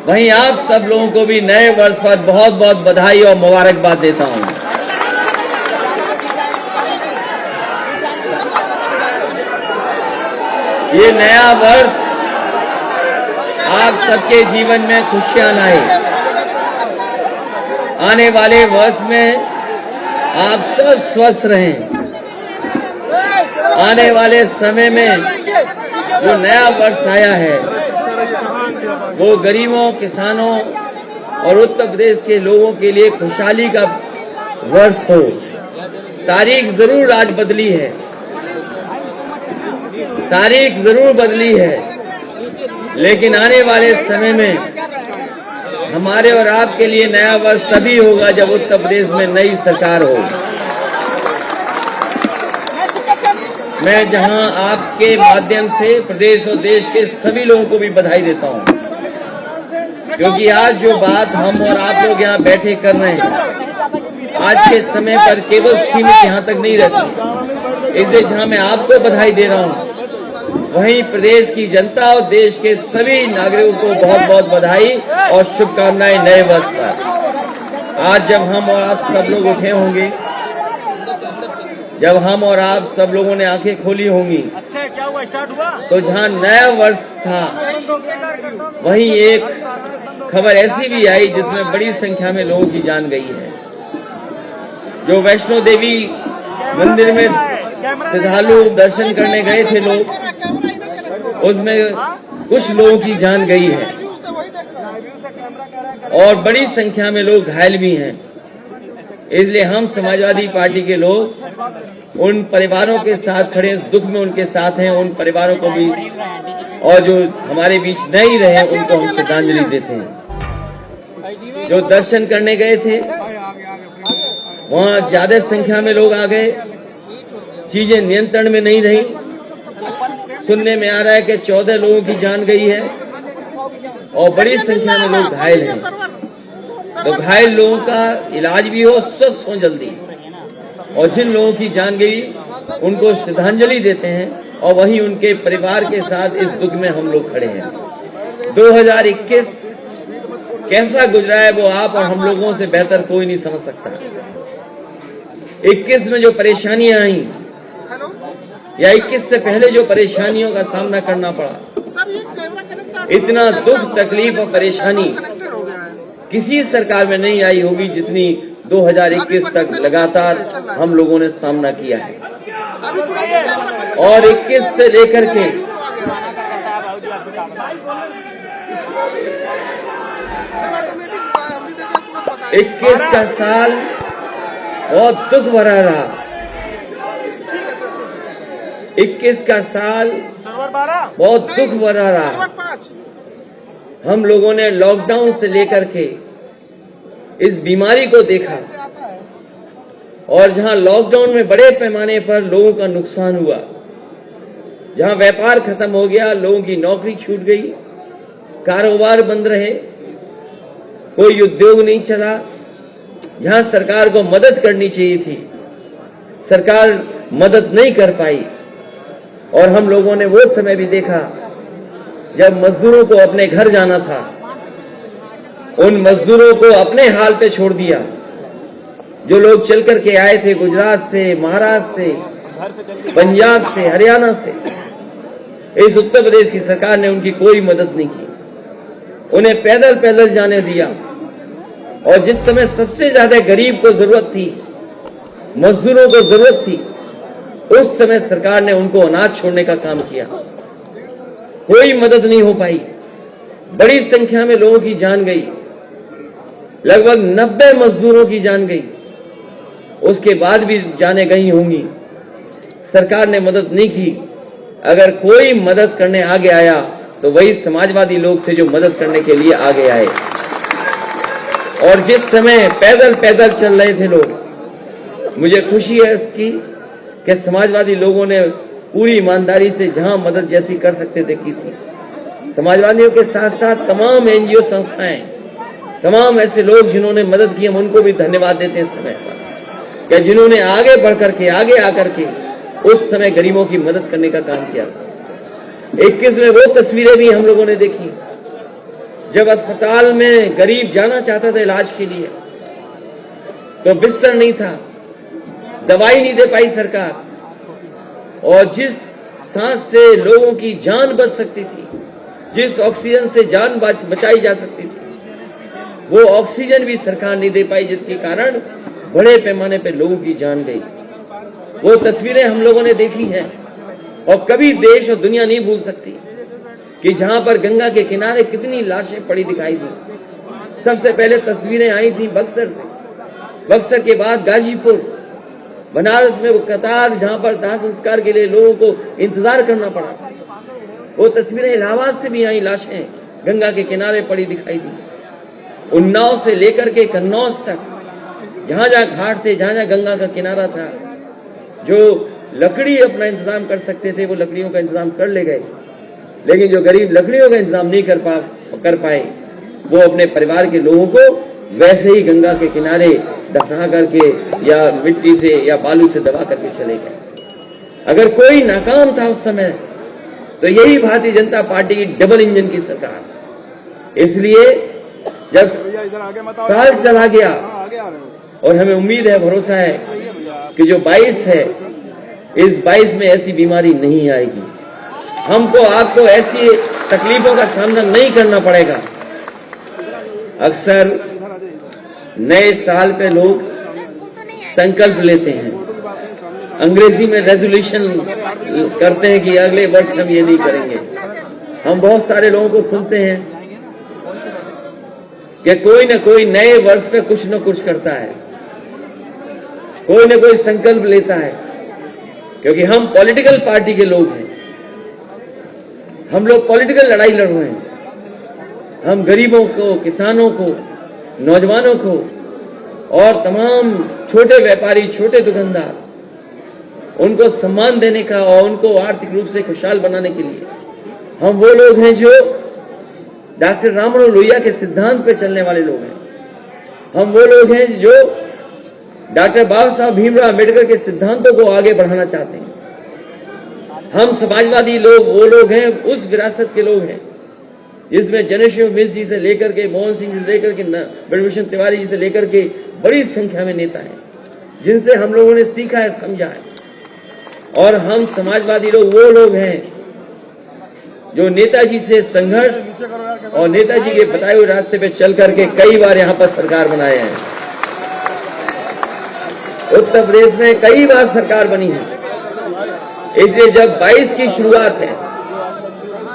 वहीं आप सब लोगों को भी नए वर्ष पर बहुत बहुत बधाई और मुबारकबाद देता हूं। ये नया वर्ष आप सबके जीवन में खुशियां लाए। आने वाले वर्ष में आप सब स्वस्थ रहें। आने वाले समय में जो नया वर्ष आया है वो गरीबों, किसानों और उत्तर प्रदेश के लोगों के लिए खुशहाली का वर्ष हो। तारीख जरूर आज बदली है, तारीख जरूर बदली है, लेकिन आने वाले समय में हमारे और आपके लिए नया वर्ष तभी होगा जब उत्तर प्रदेश में नई सरकार हो। मैं जहां आपके माध्यम से प्रदेश और देश के सभी लोगों को भी बधाई देता हूं, क्योंकि आज जो बात हम और आप लोग यहां बैठे कर रहे हैं आज के समय पर केवल सीमित यहां तक नहीं रहती। इसलिए जहां मैं आपको बधाई दे रहा हूं, वहीं प्रदेश की जनता और देश के सभी नागरिकों को बहुत बहुत बधाई और शुभकामनाएं नए वर्ष पर। आज जब हम और आप सब लोग उठे होंगे, जब हम और आप सब लोगों ने आंखें खोली होंगी, तो जहां नया वर्ष था वहीं एक खबर ऐसी भी आई जिसमें बड़ी संख्या में लोगों की जान गई है। जो वैष्णो देवी मंदिर में श्रद्धालु दर्शन करने गए थे लोग, उसमें कुछ लोगों की जान गई है और बड़ी संख्या में लोग घायल भी हैं। इसलिए हम समाजवादी पार्टी के लोग उन परिवारों के साथ खड़े, इस दुख में उनके साथ हैं। उन परिवारों को भी और जो हमारे बीच नहीं रहे उनको हम श्रद्धांजलि देते हैं। जो दर्शन करने गए थे वहां ज्यादा संख्या में लोग आ गए, चीजें नियंत्रण में नहीं रही। सुनने में आ रहा है कि 14 लोगों की जान गई है और बड़ी संख्या में लोग घायल हैं। तो घायल लोगों का इलाज भी हो, स्वस्थ हो जल्दी, और जिन लोगों की जान गई उनको श्रद्धांजलि देते हैं और वहीं उनके परिवार के साथ इस दुख में हम लोग खड़े हैं। 2021 कैसा गुजरा है वो आप और हम लोगों से बेहतर कोई नहीं समझ सकता। 21 में जो परेशानियां आई या 21 से पहले जो परेशानियों का सामना करना पड़ा, इतना दुख, तकलीफ और परेशानी किसी सरकार में नहीं आई होगी जितनी 2021 तक लगातार हम लोगों ने सामना किया है। और 21 से लेकर के 21 का साल बहुत दुख भरा रहा। 21 का साल बहुत दुख भरा रहा। हम लोगों ने लॉकडाउन से लेकर के इस बीमारी को देखा, और जहां लॉकडाउन में बड़े पैमाने पर लोगों का नुकसान हुआ, जहां व्यापार खत्म हो गया, लोगों की नौकरी छूट गई, कारोबार बंद रहे, कोई उद्योग नहीं चला, जहां सरकार को मदद करनी चाहिए थी सरकार मदद नहीं कर पाई। और हम लोगों ने वो समय भी देखा जब मजदूरों को अपने घर जाना था, उन मजदूरों को अपने हाल पे छोड़ दिया। जो लोग चल करके आए थे गुजरात से, महाराष्ट्र से, पंजाब से, हरियाणा से, इस उत्तर प्रदेश की सरकार ने उनकी कोई मदद नहीं की, उन्हें पैदल पैदल जाने दिया। और जिस समय सबसे ज्यादा गरीब को जरूरत थी, मजदूरों को जरूरत थी, उस समय सरकार ने उनको अनाज छोड़ने का काम किया। कोई मदद नहीं हो पाई, बड़ी संख्या में लोगों की जान गई, लगभग 90 मजदूरों की जान गई। उसके बाद भी जाने गई होंगी, सरकार ने मदद नहीं की। अगर कोई मदद करने आगे आया तो वही समाजवादी लोग थे जो मदद करने के लिए आगे आए। और जिस समय पैदल पैदल चल रहे थे लोग, मुझे खुशी है इसकी कि समाजवादी लोगों ने पूरी ईमानदारी से जहां मदद जैसी कर सकते थे की थी। समाजवादियों के साथ साथ तमाम एनजीओ संस्थाएं, तमाम ऐसे लोग जिन्होंने मदद की, हम उनको भी धन्यवाद देते हैं इस समय पर, कि जिन्होंने आगे बढ़ करके, आगे आकर के उस समय गरीबों की मदद करने का काम किया था। 21 में वो तस्वीरें भी हम लोगों ने देखी जब अस्पताल में गरीब जाना चाहता था इलाज के लिए तो बिस्तर नहीं था, दवाई नहीं दे पाई सरकार, और जिस सांस से लोगों की जान बच सकती थी, जिस ऑक्सीजन से जान बचाई जा सकती थी, वो ऑक्सीजन भी सरकार नहीं दे पाई, जिसके कारण बड़े पैमाने पे लोगों की जान गई। वो तस्वीरें हम लोगों ने देखी हैं और कभी देश और दुनिया नहीं भूल सकती कि जहां पर गंगा के किनारे कितनी लाशें पड़ी दिखाई दी। सबसे पहले तस्वीरें आई थी बक्सर से, बक्सर के बाद गाजीपुर, बनारस में वो कतार जहां पर दाह संस्कार के लिए लोगों को इंतजार करना पड़ा। वो तस्वीरें इलाहाबाद से भी आई, लाशें गंगा के किनारे पड़ी दिखाई दी। उन्नाव से लेकर के कन्नौज तक जहां जहां घाट थे, जहां जहां गंगा का किनारा था, जो लकड़ी अपना इंतजाम कर सकते थे वो लकड़ियों का इंतजाम कर ले गए, लेकिन जो गरीब लकड़ियों का इंतजाम नहीं कर पाए वो अपने परिवार के लोगों को वैसे ही गंगा के किनारे दफना करके या मिट्टी से या बालू से दबा करके चले गए। अगर कोई नाकाम था उस समय तो यही भारतीय जनता पार्टी की डबल इंजन की सरकार। इसलिए जब साल चला गया और हमें उम्मीद है, भरोसा है कि जो 22 है, इस 22 में ऐसी बीमारी नहीं आएगी, हमको आपको ऐसी तकलीफों का सामना नहीं करना पड़ेगा। अक्सर नए साल पे लोग संकल्प लेते हैं, अंग्रेजी में रेजोल्यूशन करते हैं कि अगले वर्ष हम ये नहीं करेंगे। हम बहुत सारे लोगों को सुनते हैं कि कोई न कोई नए वर्ष पे कुछ न कुछ करता है, कोई न कोई संकल्प लेता है, क्योंकि हम पॉलिटिकल पार्टी के लोग हैं, हम लोग पॉलिटिकल लड़ाई लड़ रहे हैं। हम गरीबों को, किसानों को, नौजवानों को और तमाम छोटे व्यापारी, छोटे दुकानदार, उनको सम्मान देने का और उनको आर्थिक रूप से खुशहाल बनाने के लिए हम वो लोग हैं जो डॉक्टर राममनोहर लोहिया के सिद्धांत पे चलने वाले लोग हैं। हम वो लोग हैं जो डॉक्टर बाबा साहब भीमराव अम्बेडकर के सिद्धांतों को आगे बढ़ाना चाहते हैं। हम समाजवादी लोग वो लोग हैं, उस विरासत के लोग हैं जिसमें जनेश्वर मिश्र जी से लेकर के, मोहन सिंह जी से लेकर के, ब्रजभूषण तिवारी जी से लेकर के बड़ी संख्या में नेता हैं जिनसे हम लोगों ने सीखा है, समझा है। और हम समाजवादी लोग वो लोग हैं जो नेताजी से संघर्ष और नेताजी के बताए हुए रास्ते पे चल करके कई बार यहां पर सरकार बनाए हैं। उत्तर प्रदेश में कई बार सरकार बनी है। इसलिए जब 22 की शुरुआत है,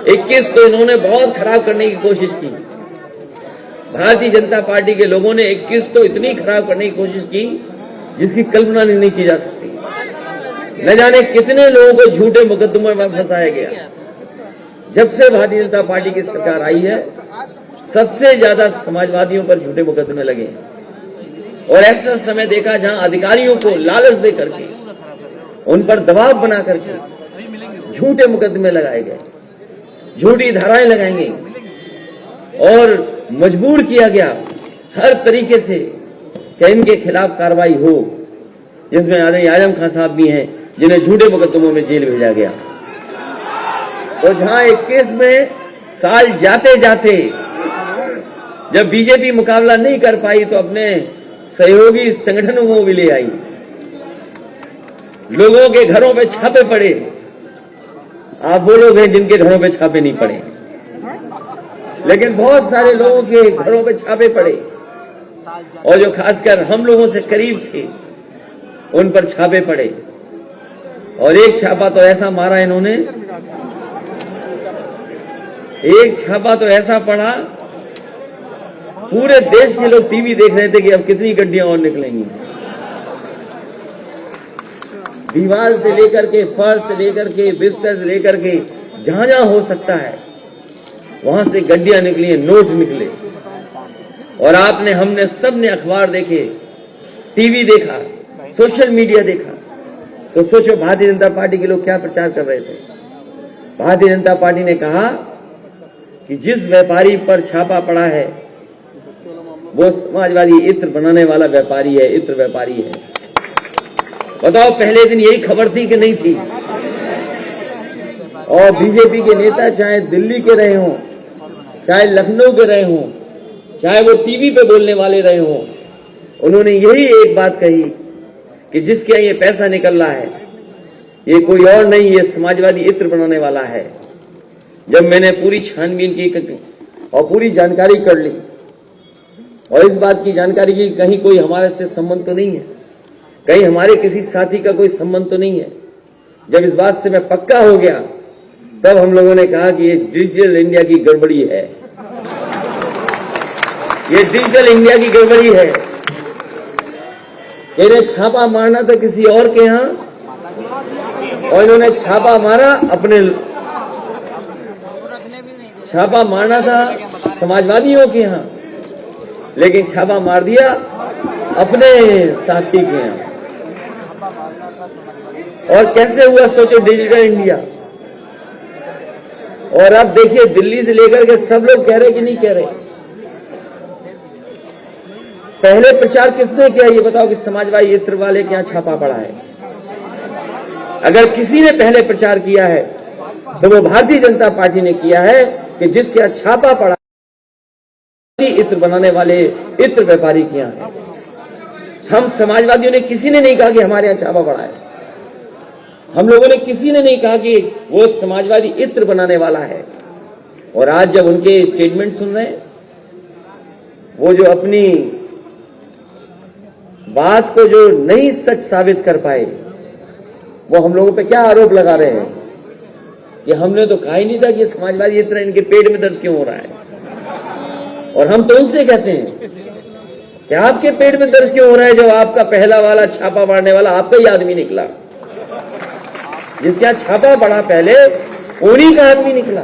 21 तो इन्होंने बहुत खराब करने की कोशिश की। भारतीय जनता पार्टी के लोगों ने 21 तो इतनी खराब करने की कोशिश की जिसकी कल्पना नहीं की जा सकती। न जाने कितने लोगों को झूठे मुकदमों में फंसाया गया। जब से भारतीय जनता पार्टी की सरकार आई है, सबसे ज्यादा समाजवादियों पर झूठे मुकदमे लगे और ऐसा समय देखा जहां अधिकारियों को लालच दे करके, उन पर दबाव बना करके झूठे मुकदमे लगाए गए, झूठी धाराएं लगाई गई और मजबूर किया गया हर तरीके से कि इनके खिलाफ कार्रवाई हो, जिसमें आजम खान साहब भी हैं जिन्हें झूठे मुकदमों में जेल भेजा गया। तो जहां 21 में साल जाते जाते जब बीजेपी मुकाबला नहीं कर पाई तो अपने सहयोगी संगठनों को भी ले आई, लोगों के घरों पे छापे पड़े। आप वो लोग हैं जिनके घरों पे छापे नहीं पड़े, लेकिन बहुत सारे लोगों के घरों पे छापे पड़े और जो खासकर हम लोगों से करीब थे उन पर छापे पड़े। और एक छापा तो ऐसा मारा इन्होंने, एक छापा तो ऐसा पड़ा, पूरे देश के लोग टीवी देख रहे थे कि अब कितनी गड्डियां और निकलेंगी। दीवार से लेकर के, फर्श से लेकर के, बिस्तर से लेकर के, जहां जहां हो सकता है वहां से गड्डियां निकली, नोट निकले। और आपने, हमने, सबने अखबार देखे, टीवी देखा, सोशल मीडिया देखा, तो सोचो भारतीय जनता पार्टी के लोग क्या प्रचार कर रहे थे। भारतीय जनता पार्टी ने कहा कि जिस व्यापारी पर छापा पड़ा है वो समाजवादी इत्र बनाने वाला व्यापारी है, इत्र व्यापारी है। बताओ, पहले दिन यही खबर थी कि नहीं थी? और बीजेपी के नेता चाहे दिल्ली के रहे हों, चाहे लखनऊ के रहे हों, चाहे वो टीवी पे बोलने वाले रहे हों, उन्होंने यही एक बात कही कि जिसके यहाँ ये पैसा निकल रहा है ये कोई और नहीं, ये समाजवादी इत्र बनाने वाला है। जब मैंने पूरी छानबीन की और पूरी जानकारी कर ली और इस बात की जानकारी की कहीं कोई हमारे से संबंध तो नहीं है, कहीं हमारे किसी साथी का कोई संबंध तो नहीं है, जब इस बात से मैं पक्का हो गया तब हम लोगों ने कहा कि ये डिजिटल इंडिया की गड़बड़ी है, ये डिजिटल इंडिया की गड़बड़ी है। इन्हें छापा मारना था किसी और के यहां और इन्होंने छापा मारा छापा मारना था समाजवादियों के यहां, लेकिन छापा मार दिया अपने साथी के यहां। और कैसे हुआ सोचो डिजिटल इंडिया। और अब देखिए दिल्ली से लेकर के सब लोग कह रहे कि नहीं कह रहे। पहले प्रचार किसने किया ये बताओ कि समाजवादी इत्र वाले के यहां छापा पड़ा है। अगर किसी ने पहले प्रचार किया है तो वो भारतीय जनता पार्टी ने किया है कि जिसके यहां छापा पड़ा इत्र बनाने वाले इत्र व्यापारी के यहां है। हम समाजवादियों ने किसी ने नहीं कहा कि हमारे यहां छापा पड़ा है। हम लोगों ने किसी ने नहीं कहा कि वो समाजवादी इत्र बनाने वाला है। और आज जब उनके स्टेटमेंट सुन रहे हैं, वो जो अपनी बात को जो नहीं सच साबित कर पाए, वो हम लोगों पे क्या आरोप लगा रहे हैं कि हमने तो कहा ही नहीं था कि समाजवादी इत्र इनके पेट में दर्द क्यों हो रहा है। और हम तो उनसे कहते हैं कि आपके पेट में दर्द क्यों हो रहा है, जब आपका पहला वाला छापा मारने वाला आपका ही आदमी निकला। जिसके यहां छापा पड़ा पहले उन्हीं का आदमी निकला।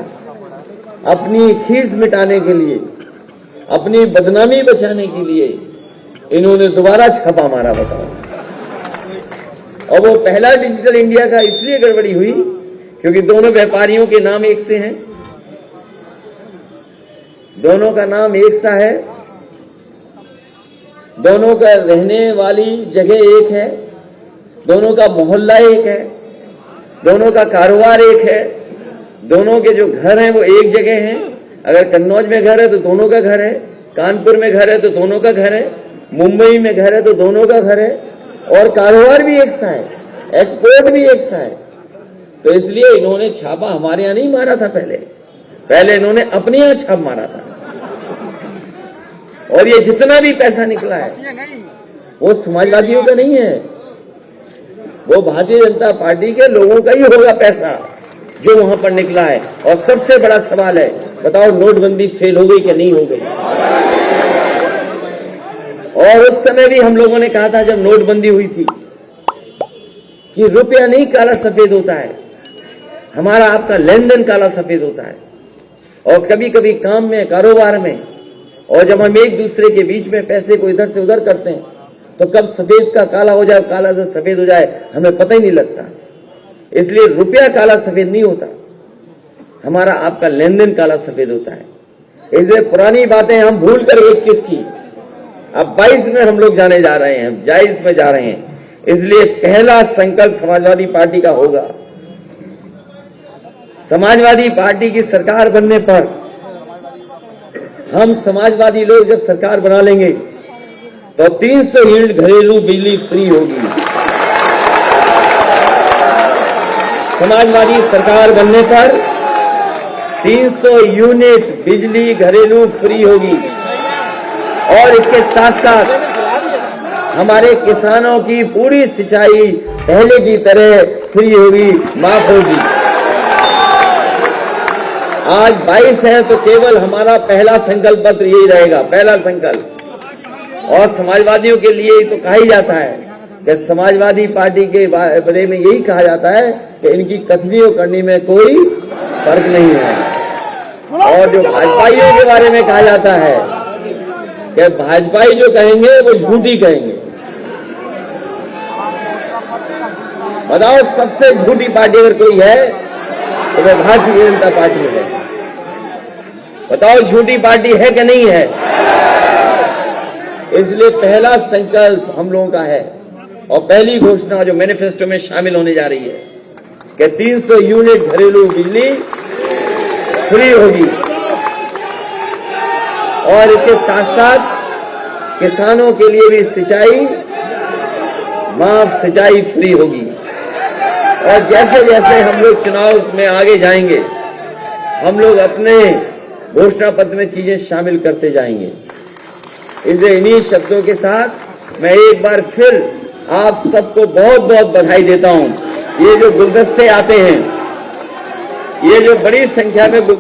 अपनी खीस मिटाने के लिए, अपनी बदनामी बचाने के लिए इन्होंने दोबारा छापा मारा। बताओ। और वो पहला डिजिटल इंडिया का इसलिए गड़बड़ी हुई क्योंकि दोनों व्यापारियों के नाम एक से हैं, दोनों का नाम एक सा है, दोनों का रहने वाली जगह एक है, दोनों का मोहल्ला एक है, दोनों का कारोबार एक है, दोनों के जो घर हैं वो एक जगह हैं। अगर कन्नौज में घर है तो दोनों का घर है, कानपुर में घर है तो दोनों का घर है, मुंबई में घर है तो दोनों का घर है, और कारोबार भी एक सा है, एक्सपोर्ट भी एक सा है। तो इसलिए इन्होंने छापा हमारे यहां नहीं मारा था। पहले इन्होंने अपने यहां छाप मारा था। और ये जितना भी पैसा निकला है वो समाजवादियों का नहीं है, वो भारतीय जनता पार्टी के लोगों का ही होगा पैसा जो वहां पर निकला है। और सबसे बड़ा सवाल है, बताओ नोटबंदी फेल हो गई कि नहीं हो गई। और उस समय भी हम लोगों ने कहा था जब नोटबंदी हुई थी कि रुपया नहीं काला सफेद होता है, हमारा आपका लेन देन काला सफेद होता है। और कभी कभी काम में, कारोबार में, और जब हम एक दूसरे के बीच में पैसे को इधर से उधर करते हैं तो कब सफेद का काला हो जाए, काला से सफेद हो जाए, हमें पता ही नहीं लगता। इसलिए रुपया काला सफेद नहीं होता, हमारा आपका लेन देन काला सफेद होता है। इसलिए पुरानी बातें हम भूल कर 21 की, अब 22 में हम लोग जाने जा रहे हैं, 22 में जा रहे हैं। इसलिए पहला संकल्प समाजवादी पार्टी का होगा, समाजवादी पार्टी की सरकार बनने पर हम समाजवादी लोग जब सरकार बना लेंगे तो 300 यूनिट घरेलू बिजली फ्री होगी। समाजवादी सरकार बनने पर 300 यूनिट बिजली घरेलू फ्री होगी। और इसके साथ साथ हमारे किसानों की पूरी सिंचाई पहले की तरह फ्री होगी, माफ होगी। आज 22 है तो केवल हमारा पहला संकल्प पत्र यही रहेगा, पहला संकल्प। और समाजवादियों के लिए तो कहा ही जाता है कि समाजवादी पार्टी के बारे में यही कहा जाता है कि इनकी कथनी और करनी में कोई फर्क नहीं है। और जो भाजपाइयों के बारे में कहा जाता है कि भाजपाई जो कहेंगे वो झूठी कहेंगे। बताओ सबसे झूठी पार्टी अगर कोई है तो वह भारतीय जनता पार्टी है। बताओ झूठी पार्टी है कि नहीं है। इसलिए पहला संकल्प हम लोगों का है और पहली घोषणा जो मैनिफेस्टो में शामिल होने जा रही है कि 300 यूनिट घरेलू बिजली फ्री होगी। और इसके साथ साथ किसानों के लिए भी सिंचाई माफ, सिंचाई फ्री होगी। और जैसे जैसे हम लोग चुनाव में आगे जाएंगे, हम लोग अपने घोषणा पत्र में चीजें शामिल करते जाएंगे। इन्हीं शब्दों के साथ मैं एक बार फिर आप सबको बहुत बहुत बधाई देता हूं। ये जो गुलदस्ते आते हैं, ये जो बड़ी संख्या में